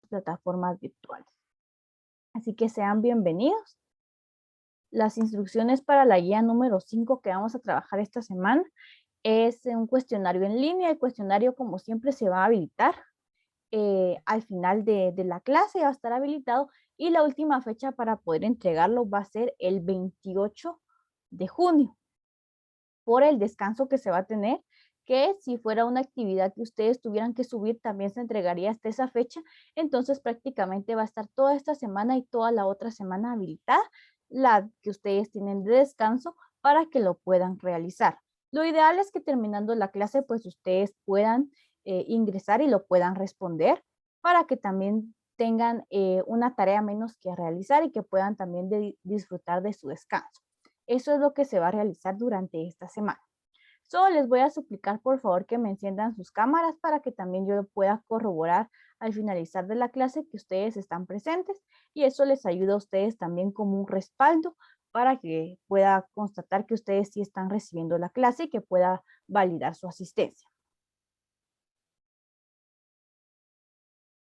plataformas virtuales. Así que sean bienvenidos. Las instrucciones para la guía número 5 que vamos a trabajar esta semana es un cuestionario en línea. El cuestionario, como siempre, se va a habilitar al final de la clase, va a estar habilitado, y la última fecha para poder entregarlo va a ser el 28 de junio, por el descanso que se va a tener, que si fuera una actividad que ustedes tuvieran que subir, también se entregaría hasta esa fecha. Entonces prácticamente va a estar toda esta semana y toda la otra semana habilitada, la que ustedes tienen de descanso, para que lo puedan realizar. Lo ideal es que terminando la clase, pues ustedes puedan ingresar y lo puedan responder, para que también tengan una tarea menos que realizar y que puedan también disfrutar de su descanso. Eso es lo que se va a realizar durante esta semana. Solo les voy a suplicar, por favor, que me enciendan sus cámaras para que también yo pueda corroborar al finalizar de la clase que ustedes están presentes, y eso les ayuda a ustedes también como un respaldo para que pueda constatar que ustedes sí están recibiendo la clase y que pueda validar su asistencia.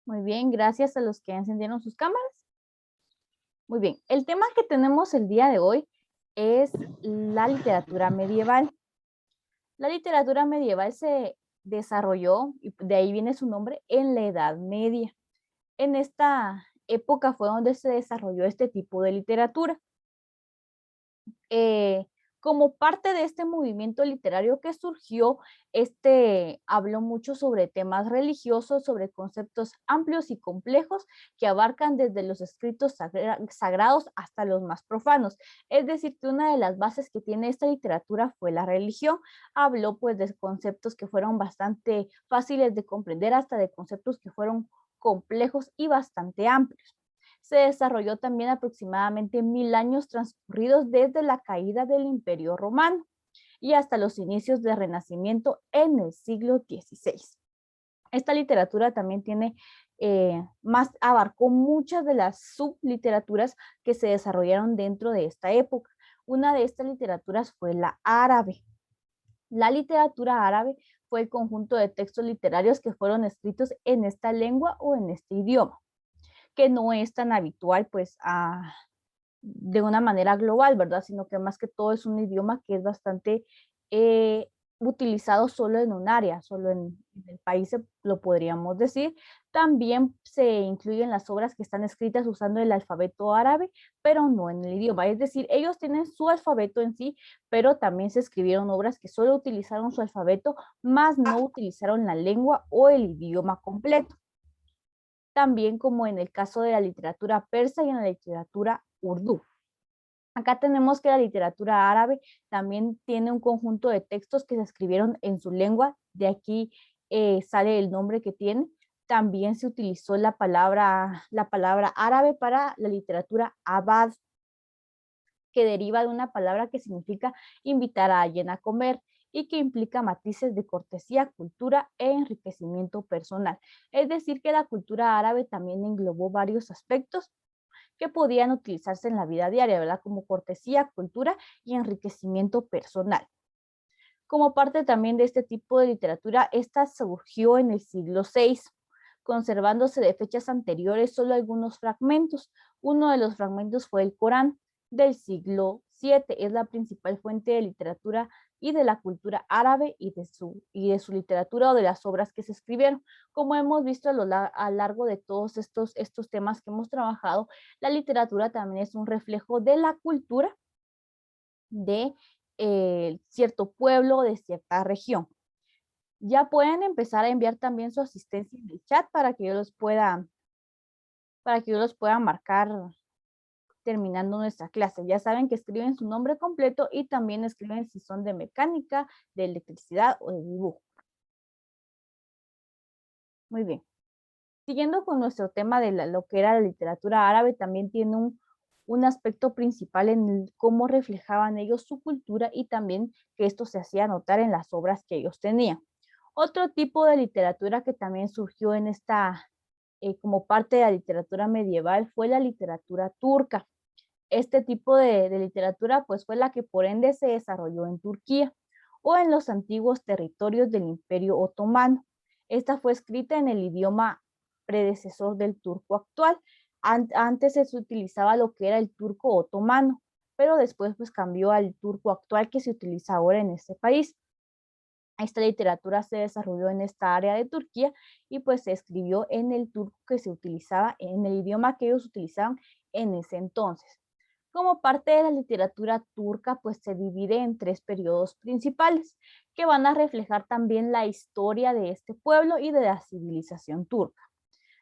Muy bien, gracias a los que encendieron sus cámaras. Muy bien, el tema que tenemos el día de hoy es la literatura medieval. La literatura medieval se desarrolló, y de ahí viene su nombre, en la Edad Media. En esta época fue donde se desarrolló este tipo de literatura. Eh, Como parte de este movimiento literario que surgió, habló mucho sobre temas religiosos, sobre conceptos amplios y complejos que abarcan desde los escritos sagrados hasta los más profanos. Es decir, que una de las bases que tiene esta literatura fue la religión. Habló pues de conceptos que fueron bastante fáciles de comprender, hasta de conceptos que fueron complejos y bastante amplios. Se desarrolló también aproximadamente 1000 años transcurridos desde la caída del Imperio Romano y hasta los inicios del Renacimiento en el siglo XVI. Esta literatura también abarcó muchas de las subliteraturas que se desarrollaron dentro de esta época. Una de estas literaturas fue la árabe. La literatura árabe fue el conjunto de textos literarios que fueron escritos en esta lengua o en este idioma, que no es tan habitual pues de una manera global, ¿verdad? Sino que más que todo es un idioma que es bastante eh, utilizado solo en un área, solo en el país, lo podríamos decir. También se incluyen las obras que están escritas usando el alfabeto árabe, pero no en el idioma. Es decir, ellos tienen su alfabeto en sí, pero también se escribieron obras que solo utilizaron su alfabeto, más no utilizaron la lengua o el idioma completo. También como en el caso de la literatura persa y en la literatura urdú. Acá tenemos que la literatura árabe también tiene un conjunto de textos que se escribieron en su lengua, de aquí sale el nombre que tiene. También se utilizó la palabra árabe para la literatura abad, que deriva de una palabra que significa invitar a alguien a comer y que implica matices de cortesía, cultura e enriquecimiento personal. Es decir, que la cultura árabe también englobó varios aspectos que podían utilizarse en la vida diaria, ¿verdad? Como cortesía, cultura y enriquecimiento personal. Como parte también de este tipo de literatura, esta surgió en el siglo VI, conservándose de fechas anteriores solo algunos fragmentos. Uno de los fragmentos fue el Corán del siglo VII. Es la principal fuente de literatura y de la cultura árabe y de su literatura o de las obras que se escribieron. Como hemos visto a lo largo de todos estos temas que hemos trabajado, la literatura también es un reflejo de la cultura de cierto pueblo, de cierta región. Ya pueden empezar a enviar también su asistencia en el chat para que yo los pueda marcar terminando nuestra clase. Ya saben que escriben su nombre completo y también escriben si son de mecánica, de electricidad o de dibujo. Muy bien. Siguiendo con nuestro tema de lo que era la literatura árabe, también tiene un aspecto principal en cómo reflejaban ellos su cultura y también que esto se hacía notar en las obras que ellos tenían. Otro tipo de literatura que también surgió en como parte de la literatura medieval fue la literatura turca. Este tipo de literatura pues fue la que por ende se desarrolló en Turquía o en los antiguos territorios del Imperio Otomano. Esta fue escrita en el idioma predecesor del turco actual. Antes se utilizaba lo que era el turco otomano, pero después pues cambió al turco actual que se utiliza ahora en este país. Esta literatura se desarrolló en esta área de Turquía y pues se escribió en el turco que se utilizaba, en el idioma que ellos utilizaban en ese entonces. Como parte de la literatura turca, pues se divide en tres periodos principales que van a reflejar también la historia de este pueblo y de la civilización turca.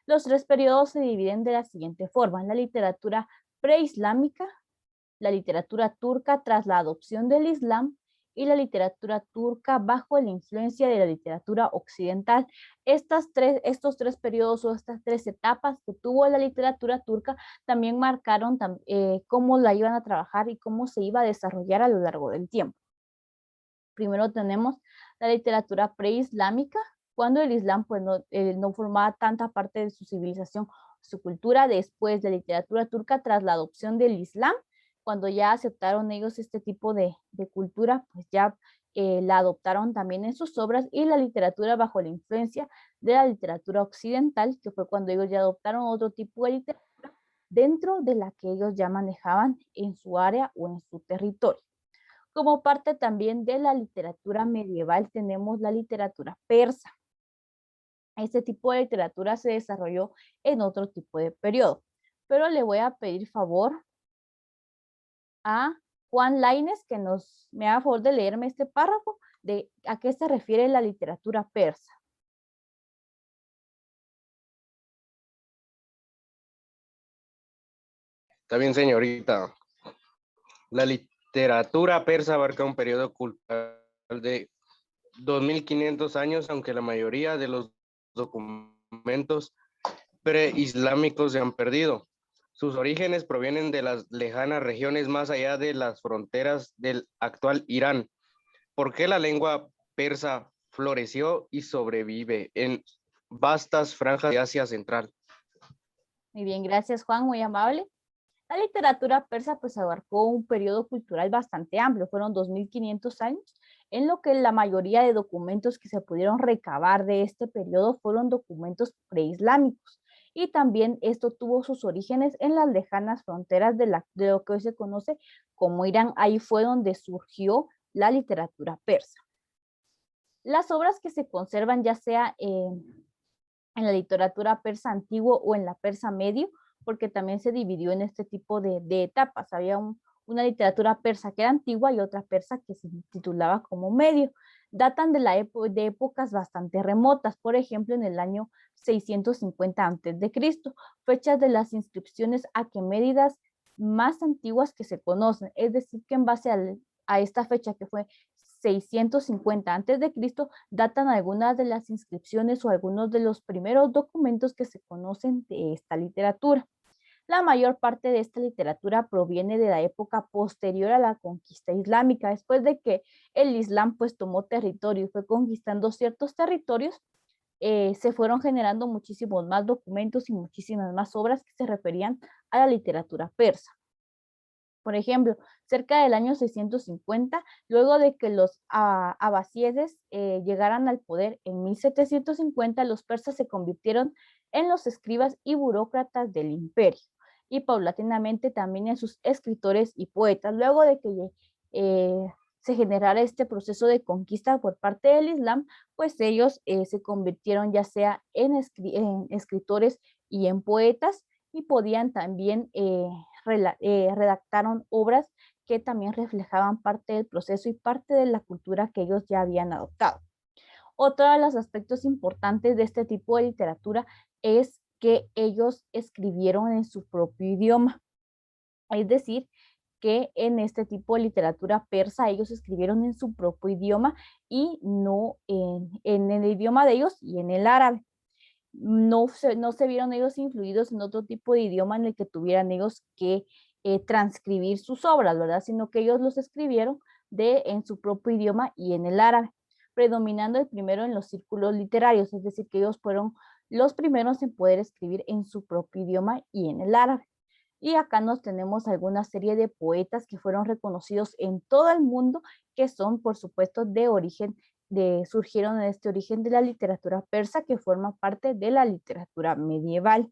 Los tres periodos se dividen de la siguiente forma: la literatura preislámica, la literatura turca tras la adopción del Islam y la literatura turca bajo la influencia de la literatura occidental. Estos tres periodos o estas tres etapas que tuvo la literatura turca también marcaron cómo la iban a trabajar y cómo se iba a desarrollar a lo largo del tiempo. Primero tenemos la literatura preislámica, cuando el Islam pues, no formaba tanta parte de su civilización, su cultura. Después de la literatura turca tras la adopción del Islam, cuando ya aceptaron ellos este tipo de cultura, pues ya la adoptaron también en sus obras. Y la literatura bajo la influencia de la literatura occidental, que fue cuando ellos ya adoptaron otro tipo de literatura dentro de la que ellos ya manejaban en su área o en su territorio. Como parte también de la literatura medieval tenemos la literatura persa. Este tipo de literatura se desarrolló en otro tipo de periodo, pero le voy a pedir favor a Juan Lainez que me haga favor de leerme este párrafo de a qué se refiere la literatura persa. Está bien, señorita. La literatura persa abarca un periodo cultural de 2500 años, aunque la mayoría de los documentos preislámicos se han perdido. Sus orígenes provienen de las lejanas regiones más allá de las fronteras del actual Irán. ¿Por qué la lengua persa floreció y sobrevive en vastas franjas de Asia Central? Muy bien, gracias Juan, muy amable. La literatura persa pues abarcó un periodo cultural bastante amplio, fueron 2500 años, en lo que la mayoría de documentos que se pudieron recabar de este periodo fueron documentos preislámicos. Y también esto tuvo sus orígenes en las lejanas fronteras de lo que hoy se conoce como Irán. Ahí fue donde surgió la literatura persa. Las obras que se conservan ya sea en la literatura persa antiguo o en la persa medio, porque también se dividió en este tipo de etapas. Había una literatura persa que era antigua y otra persa que se titulaba como medio. Datan de épocas bastante remotas, por ejemplo, en el año 650 a.C., fechas de las inscripciones aqueménidas más antiguas que se conocen. Es decir, que en base a esta fecha, que fue 650 a.C., datan algunas de las inscripciones o algunos de los primeros documentos que se conocen de esta literatura. La mayor parte de esta literatura proviene de la época posterior a la conquista islámica. Después de que el Islam pues tomó territorio y fue conquistando ciertos territorios, se fueron generando muchísimos más documentos y muchísimas más obras que se referían a la literatura persa. Por ejemplo, cerca del año 650, luego de que los abasíes llegaran al poder en 1750, los persas se convirtieron en los escribas y burócratas del imperio y paulatinamente también en sus escritores y poetas. Luego de que se generara este proceso de conquista por parte del Islam, pues ellos se convirtieron ya sea en escritores y en poetas, y podían también redactaron obras que también reflejaban parte del proceso y parte de la cultura que ellos ya habían adoptado. Otro de los aspectos importantes de este tipo de literatura es que ellos escribieron en su propio idioma. Es decir, que en este tipo de literatura persa ellos escribieron en su propio idioma y no en el idioma de ellos y en el árabe. No se vieron ellos influidos en otro tipo de idioma en el que tuvieran ellos que transcribir sus obras, ¿verdad? Sino que ellos los escribieron en su propio idioma y en el árabe, predominando el primero en los círculos literarios, es decir, que ellos fueron los primeros en poder escribir en su propio idioma y en el árabe. Y acá nos tenemos alguna serie de poetas que fueron reconocidos en todo el mundo, que son, por supuesto, de origen surgieron en este origen de la literatura persa que forma parte de la literatura medieval.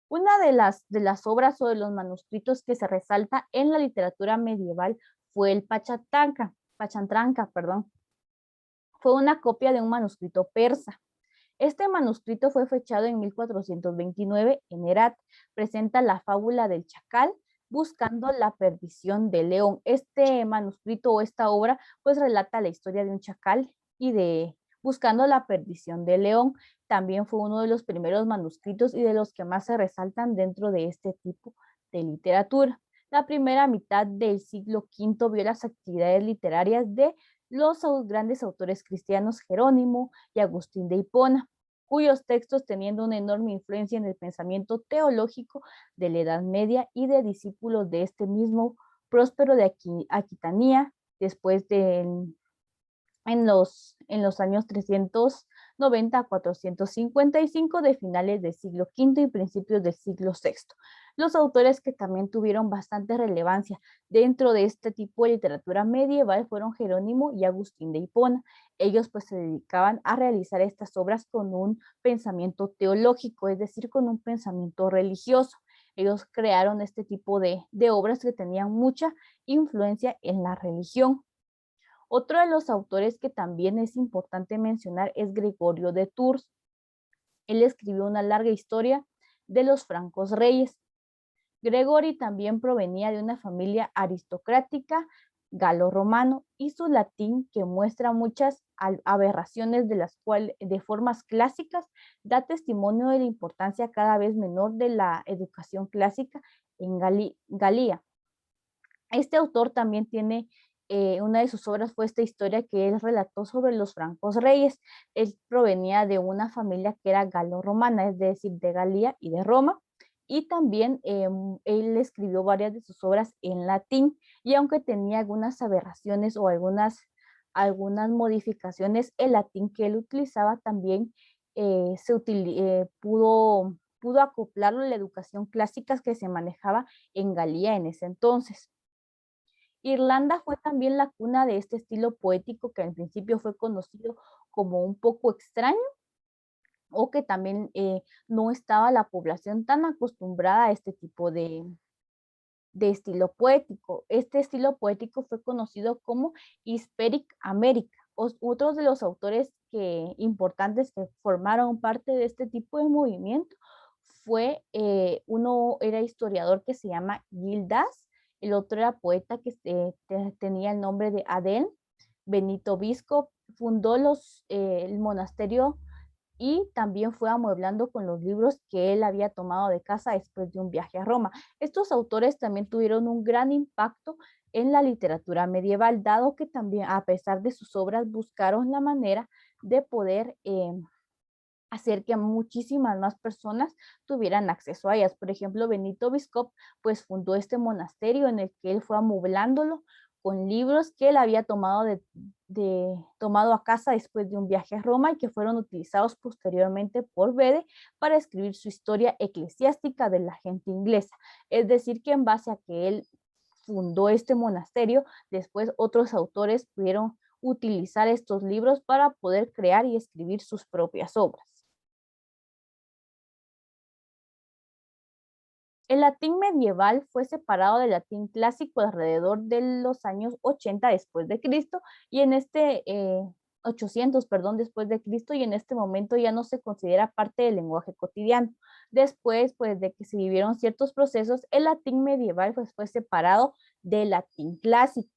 Una de las obras o de los manuscritos que se resalta en la literatura medieval fue el Pachantranca, perdón. Fue una copia de un manuscrito persa. Este manuscrito fue fechado en 1429 en Herat. Presenta la fábula del chacal buscando la perdición del león. Este manuscrito o esta obra pues relata la historia de un chacal y de buscando la perdición del león. También fue uno de los primeros manuscritos y de los que más se resaltan dentro de este tipo de literatura. La primera mitad del siglo V vio las actividades literarias de los grandes autores cristianos Jerónimo y Agustín de Hipona, cuyos textos teniendo una enorme influencia en el pensamiento teológico de la Edad Media y de discípulos de este mismo Próspero de Aquitania, después de en los años 390 a 455 de finales del siglo V y principios del siglo VI. Los autores que también tuvieron bastante relevancia dentro de este tipo de literatura medieval fueron Jerónimo y Agustín de Hipona. Ellos pues se dedicaban a realizar estas obras con un pensamiento teológico, es decir, con un pensamiento religioso. Ellos crearon este tipo de obras que tenían mucha influencia en la religión. Otro de los autores que también es importante mencionar es Gregorio de Tours. Él escribió una larga historia de los francos reyes. Gregory también provenía de una familia aristocrática galo-romano y su latín, que muestra muchas aberraciones de las cuales de formas clásicas, da testimonio de la importancia cada vez menor de la educación clásica en Galía. Este autor también tiene una de sus obras fue esta historia que él relató sobre los francos reyes. Él provenía de una familia que era galo-romana, es decir, de Galía y de Roma, y también él escribió varias de sus obras en latín, y aunque tenía algunas aberraciones o algunas modificaciones, el latín que él utilizaba también pudo acoplarlo a la educación clásica que se manejaba en Galía en ese entonces. Irlanda fue también la cuna de este estilo poético que al principio fue conocido como un poco extraño o que también no estaba la población tan acostumbrada a este tipo de estilo poético. Este estilo poético fue conocido como Hispanic America. Otros de los autores importantes que formaron parte de este tipo de movimiento fue, uno era historiador que se llama Gildas, el otro era poeta que tenía el nombre de Adén. Benito Bisco fundó el monasterio y también fue amueblando con los libros que él había tomado de casa después de un viaje a Roma. Estos autores también tuvieron un gran impacto en la literatura medieval, dado que también, a pesar de sus obras, buscaron la manera de poder hacer que muchísimas más personas tuvieran acceso a ellas. Por ejemplo, Benito Biscop pues fundó este monasterio en el que él fue amoblándolo con libros que él había tomado a casa después de un viaje a Roma y que fueron utilizados posteriormente por Bede para escribir su historia eclesiástica de la gente inglesa. Es decir, que en base a que él fundó este monasterio, después otros autores pudieron utilizar estos libros para poder crear y escribir sus propias obras. El latín medieval fue separado del latín clásico alrededor de los años 80 después de Cristo y en 800, perdón, después de Cristo, y en este momento ya no se considera parte del lenguaje cotidiano. Después, pues, de que se vivieron ciertos procesos, el latín medieval pues, fue separado del latín clásico.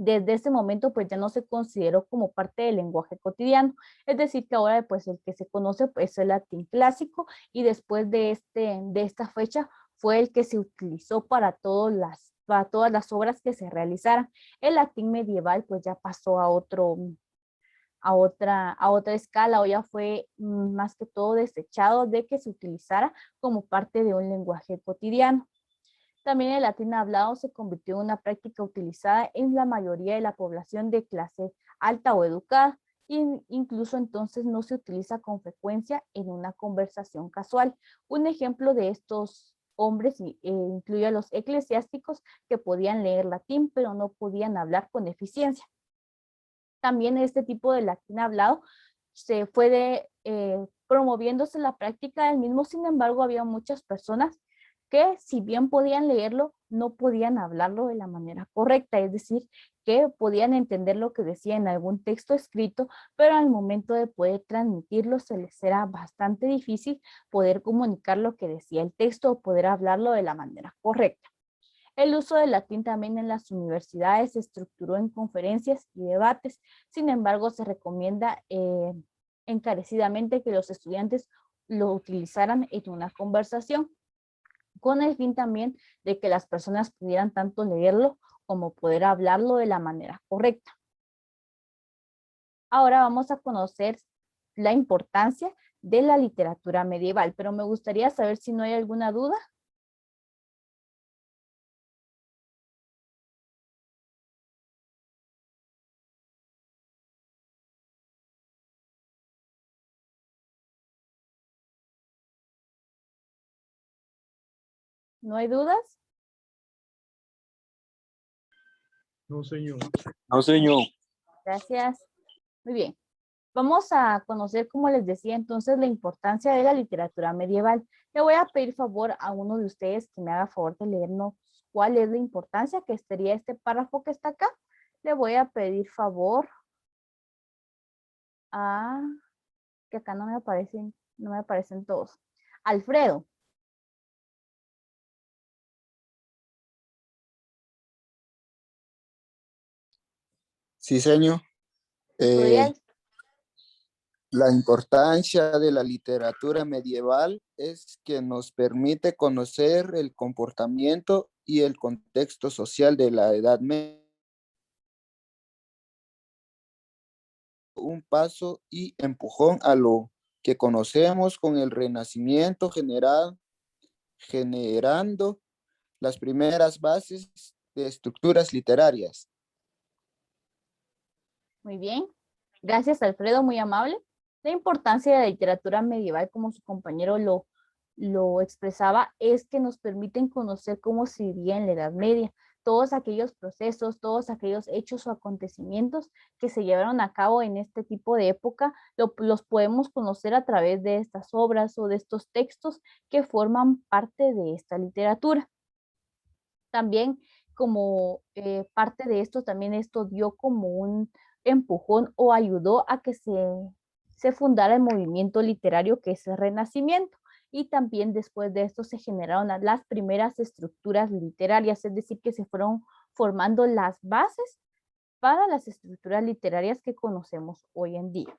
Desde ese momento pues ya no se consideró como parte del lenguaje cotidiano, es decir que ahora pues el que se conoce pues es el latín clásico y después de esta fecha fue el que se utilizó para todas las obras que se realizaran. El latín medieval pues ya pasó a otra escala o ya fue más que todo desechado de que se utilizara como parte de un lenguaje cotidiano. También el latín hablado se convirtió en una práctica utilizada en la mayoría de la población de clase alta o educada, e incluso entonces no se utiliza con frecuencia en una conversación casual. Un ejemplo de estos hombres, incluye a los eclesiásticos que podían leer latín, pero no podían hablar con eficiencia. También este tipo de latín hablado se fue promoviéndose la práctica del mismo. Sin embargo, había muchas personas que, si bien podían leerlo, no podían hablarlo de la manera correcta, es decir, que podían entender lo que decía en algún texto escrito, pero al momento de poder transmitirlo se les era bastante difícil poder comunicar lo que decía el texto o poder hablarlo de la manera correcta. El uso del latín también en las universidades se estructuró en conferencias y debates. Sin embargo, se recomienda encarecidamente que los estudiantes lo utilizaran en una conversación, con el fin también de que las personas pudieran tanto leerlo como poder hablarlo de la manera correcta. Ahora vamos a conocer la importancia de la literatura medieval, pero me gustaría saber si no hay alguna duda. ¿No hay dudas? No, señor. No, señor. Gracias. Muy bien. Vamos a conocer, como les decía, entonces la importancia de la literatura medieval. Le voy a pedir favor a uno de ustedes que me haga favor de leernos cuál es la importancia, que sería este párrafo que está acá. Le voy a pedir favor a, que acá no me aparecen todos. Alfredo. Sí, señor. ¿Podría? La importancia de la literatura medieval es que nos permite conocer el comportamiento y el contexto social de la Edad Media. Un paso y empujón a lo que conocemos con el Renacimiento generando las primeras bases de estructuras literarias. Muy bien. Gracias, Alfredo, muy amable. La importancia de la literatura medieval, como su compañero lo expresaba, es que nos permiten conocer cómo se vivía en la Edad Media, todos aquellos procesos, todos aquellos hechos o acontecimientos que se llevaron a cabo en este tipo de época, los podemos conocer a través de estas obras o de estos textos que forman parte de esta literatura. También como parte de esto, también esto dio como un empujón o ayudó a que se fundara el movimiento literario que es el Renacimiento. Y también después de esto se generaron las primeras estructuras literarias, es decir, que se fueron formando las bases para las estructuras literarias que conocemos hoy en día.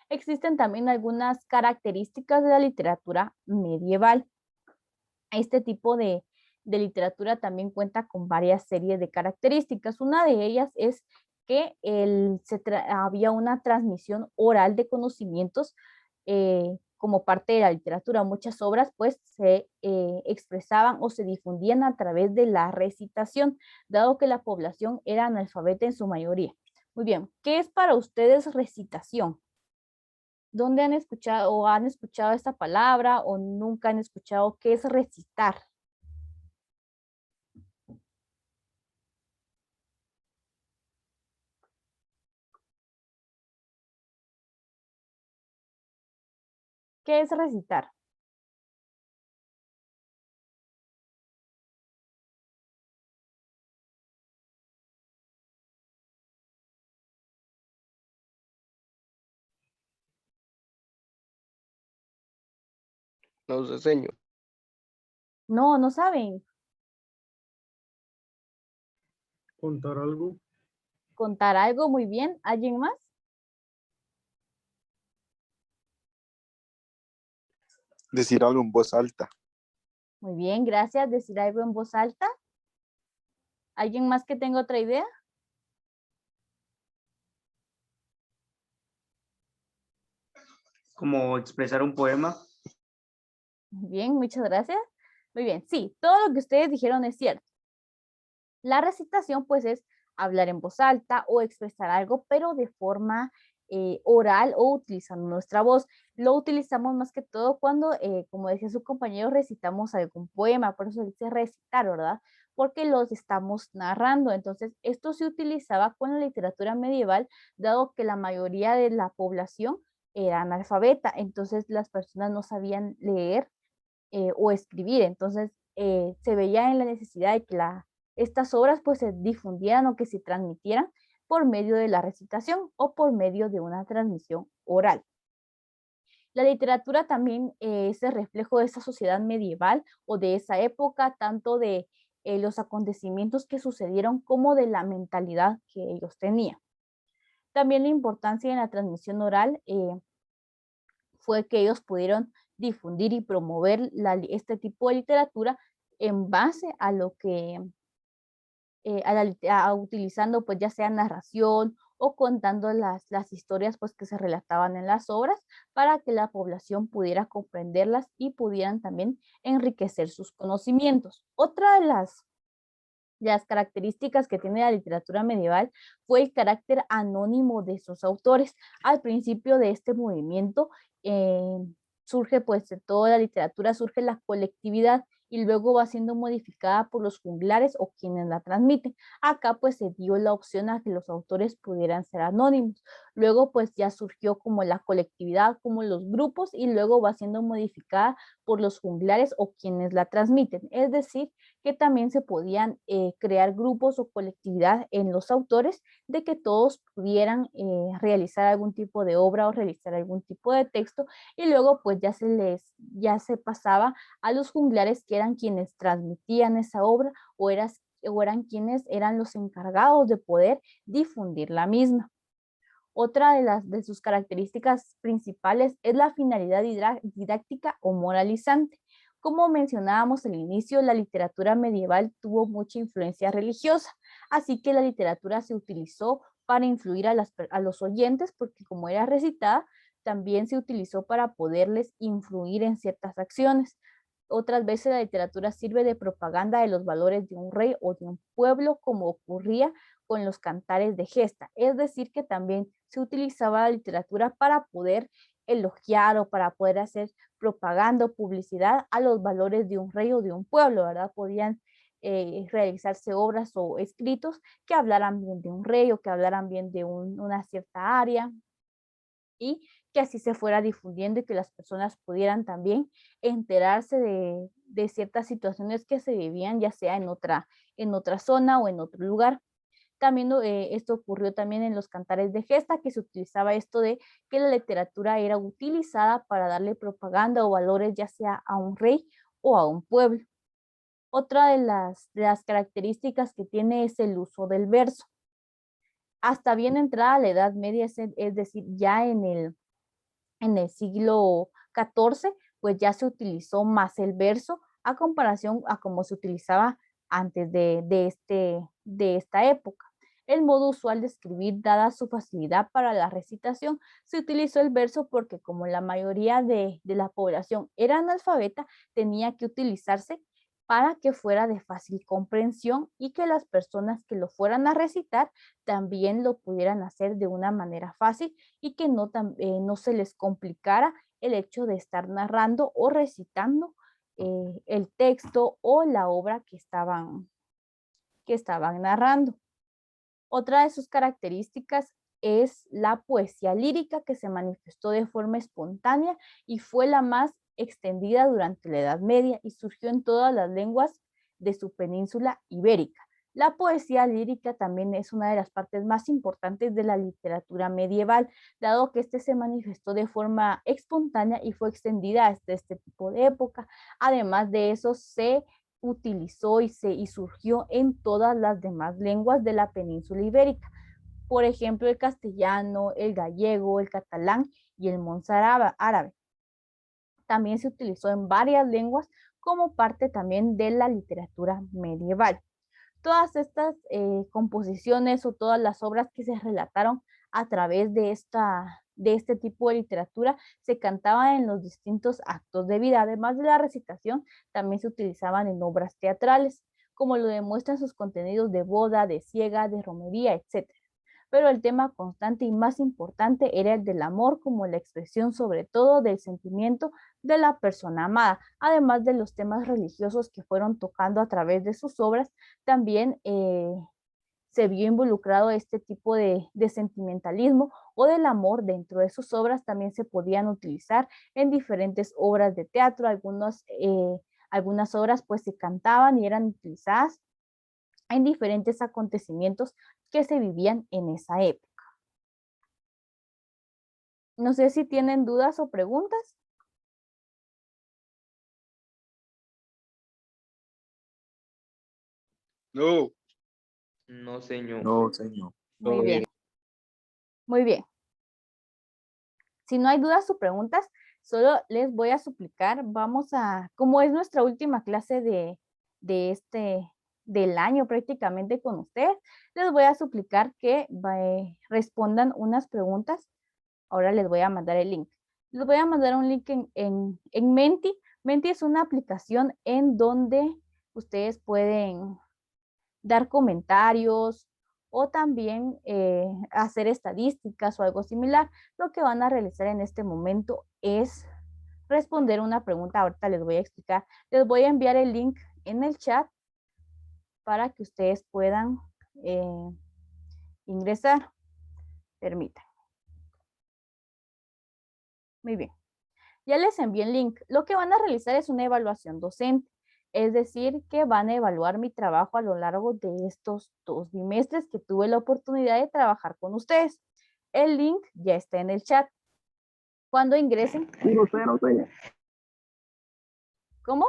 Existen también algunas características de la literatura medieval. Este tipo de literatura también cuenta con varias series de características. Una de ellas es que había una transmisión oral de conocimientos como parte de la literatura. Muchas obras pues se expresaban o se difundían a través de la recitación, dado que la población era analfabeta en su mayoría. Muy bien, ¿qué es para ustedes recitación? ¿Dónde han escuchado o han escuchado esta palabra o nunca han escuchado qué es recitar? ¿Qué es recitar? No sé, señor. No, no saben. ¿Contar algo? Contar algo muy bien. ¿Alguien más? Decir algo en voz alta. Muy bien, gracias. Decir algo en voz alta. ¿Alguien más que tenga otra idea? Como expresar un poema. Muy bien, muchas gracias. Muy bien, sí, todo lo que ustedes dijeron es cierto. La recitación pues es hablar en voz alta o expresar algo, pero de forma oral o utilizando nuestra voz. Lo utilizamos más que todo cuando, como decía su compañero, recitamos algún poema, por eso dice recitar, ¿verdad? Porque los estamos narrando. Entonces, esto se utilizaba con la literatura medieval, dado que la mayoría de la población era analfabeta, entonces las personas no sabían leer o escribir, entonces se veía en la necesidad de que estas obras pues se difundieran o que se transmitieran por medio de la recitación o por medio de una transmisión oral. La literatura también es el reflejo de esa sociedad medieval o de esa época, tanto de los acontecimientos que sucedieron como de la mentalidad que ellos tenían. También la importancia en la transmisión oral fue que ellos pudieron difundir y promover este tipo de literatura en base a lo que, utilizando pues ya sea narración o contando las historias pues que se relataban en las obras para que la población pudiera comprenderlas y pudieran también enriquecer sus conocimientos. Otra de las características que tiene la literatura medieval fue el carácter anónimo de sus autores. Al principio de este movimiento surge, pues, de toda la literatura surge la colectividad y luego va siendo modificada por los juglares o quienes la transmiten. Acá pues se dio la opción a que los autores pudieran ser anónimos. Luego pues ya surgió como la colectividad, como los grupos y luego va siendo modificada por los juglares o quienes la transmiten. Es decir, que también se podían crear grupos o colectividad en los autores de que todos pudieran realizar algún tipo de obra o realizar algún tipo de texto y luego pues ya se pasaba a los juglares que eran quienes transmitían esa obra o eran quienes eran los encargados de poder difundir la misma. Otra de sus características principales es la finalidad didáctica o moralizante. Como mencionábamos al inicio, la literatura medieval tuvo mucha influencia religiosa, así que la literatura se utilizó para influir a los oyentes, porque como era recitada, también se utilizó para poderles influir en ciertas acciones. Otras veces la literatura sirve de propaganda de los valores de un rey o de un pueblo, como ocurría con los cantares de gesta. Es decir, que también se utilizaba la literatura para poder elogiar o para poder hacer propaganda o publicidad a los valores de un rey o de un pueblo, ¿verdad? Podían realizarse obras o escritos que hablaran bien de un rey o que hablaran bien de una cierta área y que así se fuera difundiendo y que las personas pudieran también enterarse de ciertas situaciones que se vivían, ya sea en otra zona o en otro lugar. También esto ocurrió también en los cantares de gesta, que se utilizaba esto de que la literatura era utilizada para darle propaganda o valores ya sea a un rey o a un pueblo. Otra de las características que tiene es el uso del verso. Hasta bien entrada la Edad Media, es decir, ya en el siglo XIV, pues ya se utilizó más el verso a comparación a cómo se utilizaba antes de esta época. El modo usual de escribir, dada su facilidad para la recitación, se utilizó el verso porque como la mayoría de la población era analfabeta, tenía que utilizarse para que fuera de fácil comprensión y que las personas que lo fueran a recitar también lo pudieran hacer de una manera fácil y que no se les complicara el hecho de estar narrando o recitando el texto o la obra que estaban narrando. Otra de sus características es la poesía lírica, que se manifestó de forma espontánea y fue la más extendida durante la Edad Media y surgió en todas las lenguas de su península ibérica. La poesía lírica también es una de las partes más importantes de la literatura medieval, dado que se manifestó de forma espontánea y fue extendida hasta este tipo de época. Además de eso, se utilizó y surgió en todas las demás lenguas de la península ibérica. Por ejemplo, el castellano, el gallego, el catalán y el mozárabe. También se utilizó en varias lenguas como parte también de la literatura medieval. Todas estas composiciones o todas las obras que se relataron a través de este tipo de literatura se cantaban en los distintos actos de vida. Además de la recitación, también se utilizaban en obras teatrales, como lo demuestran sus contenidos de boda, de siega, de romería, etc. pero el tema constante y más importante era el del amor como la expresión sobre todo del sentimiento de la persona amada, además de los temas religiosos que fueron tocando a través de sus obras, también se vio involucrado este tipo de sentimentalismo o del amor dentro de sus obras. También se podían utilizar en diferentes obras de teatro. Algunas obras pues se cantaban y eran utilizadas en diferentes acontecimientos que se vivían en esa época. No sé si tienen dudas o preguntas. No. No, señor. No, señor. Muy Todo bien. Muy bien. Si no hay dudas o preguntas, solo les voy a suplicar, como es nuestra última clase del año prácticamente con ustedes, les voy a suplicar que respondan unas preguntas. Ahora les voy a mandar el link. Les voy a mandar un link en Menti. Menti es una aplicación en donde ustedes pueden dar comentarios o también hacer estadísticas o algo similar. Lo que van a realizar en este momento es responder una pregunta. Ahorita les voy a explicar. Les voy a enviar el link en el chat para que ustedes puedan ingresar. Permítanme. Muy bien. Ya les envié el link. Lo que van a realizar es una evaluación docente. Es decir, que van a evaluar mi trabajo a lo largo de estos 2 bimestres que tuve la oportunidad de trabajar con ustedes. El link ya está en el chat. Cuando ingresen. ¿Cómo?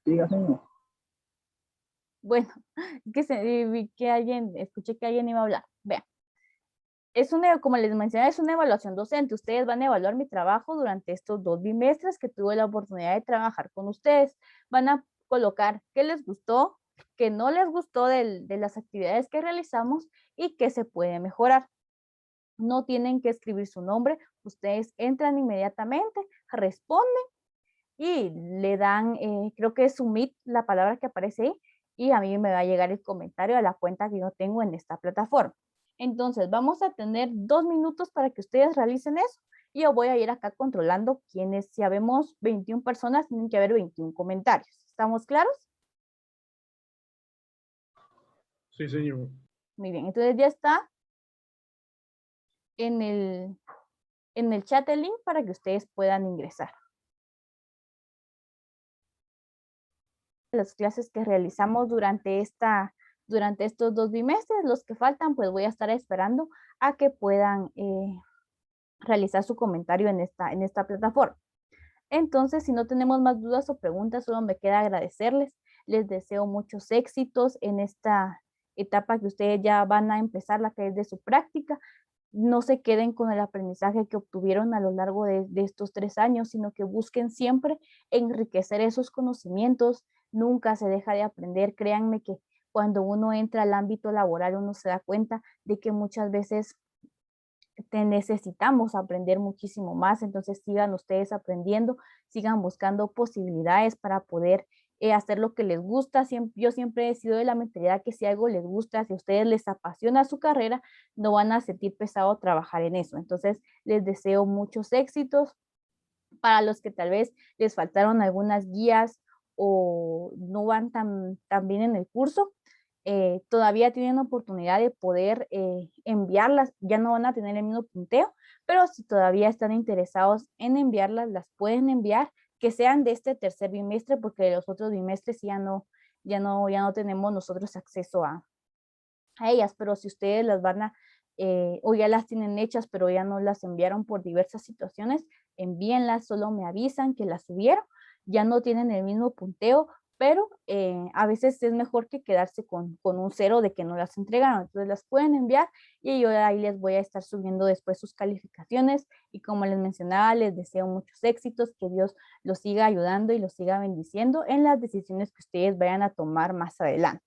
Diga, señor. Bueno, vi que escuché que alguien iba a hablar. Vean. Como les mencioné, es una evaluación docente. Ustedes van a evaluar mi trabajo durante estos 2 bimestres que tuve la oportunidad de trabajar con ustedes. Van a colocar qué les gustó, qué no les gustó de las actividades que realizamos y qué se puede mejorar. No tienen que escribir su nombre. Ustedes entran inmediatamente, responden y le dan, creo que es submit la palabra que aparece ahí, y a mí me va a llegar el comentario a la cuenta que yo tengo en esta plataforma. Entonces, vamos a tener 2 minutos para que ustedes realicen eso y yo voy a ir acá controlando quiénes, si habemos 21 personas, tienen que haber 21 comentarios. ¿Estamos claros? Sí, señor. Muy bien, entonces ya está en el chat el link para que ustedes puedan ingresar. Las clases que realizamos durante estos 2 bimestres, los que faltan, pues voy a estar esperando a que puedan realizar su comentario en esta plataforma. Entonces, si no tenemos más dudas o preguntas, solo me queda agradecerles. Les deseo muchos éxitos en esta etapa que ustedes ya van a empezar, la que es de su práctica. No se queden con el aprendizaje que obtuvieron a lo largo de estos 3 años, sino que busquen siempre enriquecer esos conocimientos. Nunca se deja de aprender. Créanme que cuando uno entra al ámbito laboral, uno se da cuenta de que muchas veces necesitamos aprender muchísimo más. Entonces sigan ustedes aprendiendo, sigan buscando posibilidades para poder hacer lo que les gusta. Yo siempre he sido de la mentalidad que si algo les gusta, si a ustedes les apasiona su carrera, no van a sentir pesado trabajar en eso. Entonces les deseo muchos éxitos. Para los que tal vez les faltaron algunas guías o no van tan bien en el curso, todavía tienen oportunidad de poder enviarlas. Ya no van a tener el mismo punteo, pero si todavía están interesados en enviarlas, las pueden enviar, que sean de este tercer bimestre, porque de los otros bimestres ya no tenemos nosotros acceso a ellas. Pero si ustedes las van o ya las tienen hechas, pero ya no las enviaron por diversas situaciones, envíenlas, solo me avisan que las subieron. Ya no tienen el mismo punteo, pero a veces es mejor que quedarse con un 0 de que no las entregaron. Entonces las pueden enviar y yo ahí les voy a estar subiendo después sus calificaciones. Y como les mencionaba, les deseo muchos éxitos, que Dios los siga ayudando y los siga bendiciendo en las decisiones que ustedes vayan a tomar más adelante.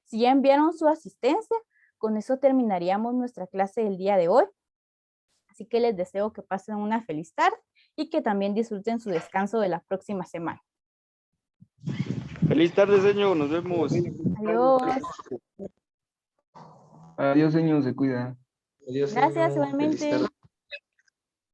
Si ya enviaron su asistencia, con eso terminaríamos nuestra clase del día de hoy. Así que les deseo que pasen una feliz tarde y que también disfruten su descanso de la próxima semana. Feliz tarde, señor. Nos vemos. Adiós. Adiós, señor, se cuida. Adiós, Gracias, señor. Feliz igualmente. tarde.